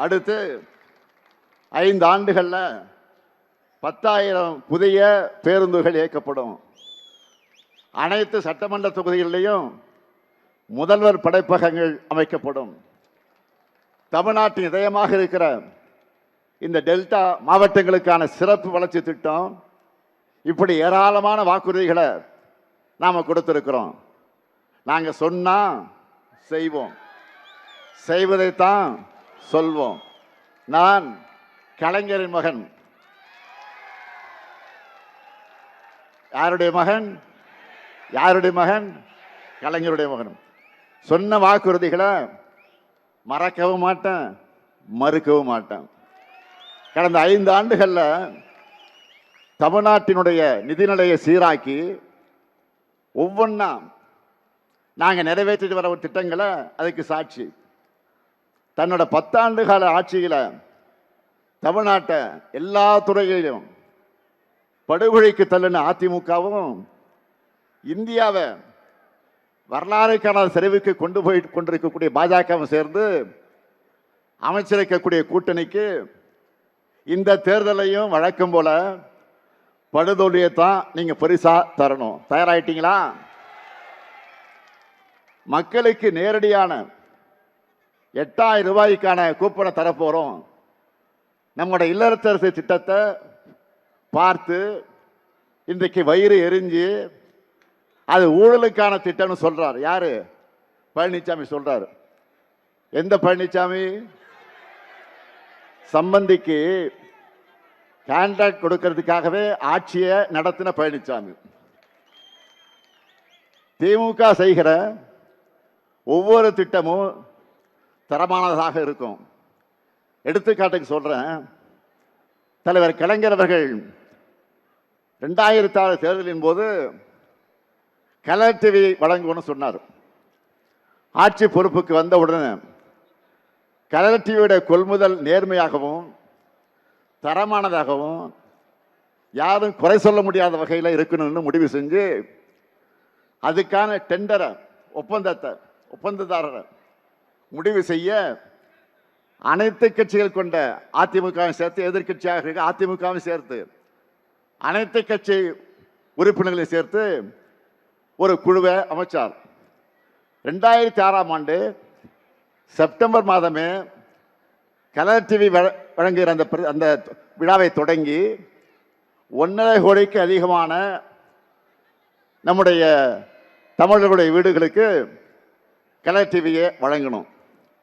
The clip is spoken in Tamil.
அடுத்து 5 ஆண்டுகளில் 10,000 புதிய பேருந்துகள் இயக்கப்படும். அனைத்து சட்டமன்ற தொகுதிகளிலையும் முதல்வர் படைப்பகங்கள் அமைக்கப்படும். தமிழ்நாட்டின் இதயமாக இருக்கிற இந்த டெல்டா மாவட்டங்களுக்கான சிறப்பு வளர்ச்சி திட்டம், இப்படி ஏராளமான வாக்குறுதிகளை நாம் கொடுத்திருக்கிறோம். நாங்கள் சொன்னா செய்வோம், செய்வதைத்தான் சொல்வோம். நான் கலைஞரின் மகன். யாருடைய மகன்? யாருடைய மகன்? கலைஞருடைய மகன். சொன்ன வாக்குறுதிகளை மறக்கவும் மாட்டேன், மறுக்கவும் மாட்டேன். கடந்த 5 ஆண்டுகளில் தமிழ்நாட்டினுடைய நிதிநிலையை சீராக்கி ஒவ்வொன்றா நாங்கள் நிறைவேற்றிட்டு வர திட்டங்களை அதுக்கு சாட்சி. தன்னோட 10 ஆண்டு கால ஆட்சியில் தமிழ்நாட்டை எல்லா துறைகளிலும் படுகொலைக்கு தள்ளின அதிமுகவும் இந்தியாவை வரலாறு காணாத சரிவுக்கு கொண்டு போய் கொண்டிருக்கக்கூடிய பாஜகவும் சேர்ந்து அமைச்சிருக்கக்கூடிய கூட்டணிக்கு இந்த தேர்தலையும் வழக்கம் போல படுதோல்வியை தான் நீங்க பரிசா தரணும். தயாராயிட்டீங்களா? மக்களுக்கு நேரடியான 8,000 ரூபாய்க்கான கூப்பனை தரப்போறோம். நம்முடைய இல்லத்தரசு திட்டத்தை பார்த்து இன்றைக்கு வயிறு எரிஞ்சு அது ஊழலுக்கான திட்டம்னு சொல்றாரு. யாரு? பழனிசாமி சொல்றாரு. எந்த பழனிசாமி? சம்பந்திக்கு கான்ட்ராக்ட் கொடுக்கிறதுக்காகவே ஆட்சியை நடத்தின பழனிசாமி. திமுக செய்கிற ஒவ்வொரு திட்டமும் தரமானதாக இருக்கும். எடுத்துக்காட்டுக்கு சொல்றேன். தலைவர் கலைஞர் அவர்கள் 2006 தேர்தலின் போது கலர் டிவி வழங்குவோன்னு சொன்னார். ஆட்சி பொறுப்புக்கு வந்த உடனே கலர் டிவியோட கொள்முதல் நேர்மையாகவும் தரமானதாகவும் யாரும் குறை சொல்ல முடியாத வகையில் இருக்கணும்னு முடிவு செஞ்சு அதுக்கான டெண்டரை ஒப்பந்ததாரரை முடிவு செய்ய அனைத்து கட்சிகள் கொண்ட அதிமுகவும் சேர்த்து, எதிர்கட்சியாக இருக்க அதிமுகவும் சேர்த்து, அனைத்து கட்சி உறுப்பினர்களை சேர்த்து ஒரு குழுவை அமைச்சார். 2006ஆம் ஆண்டு செப்டம்பர் மாதமே கலர் டிவி வழங்குகிற அந்த விழாவை தொடங்கி 1.5 கோடிக்கு அதிகமான நம்முடைய தமிழர்களுடைய வீடுகளுக்கு கலர் டிவியை வழங்கணும்.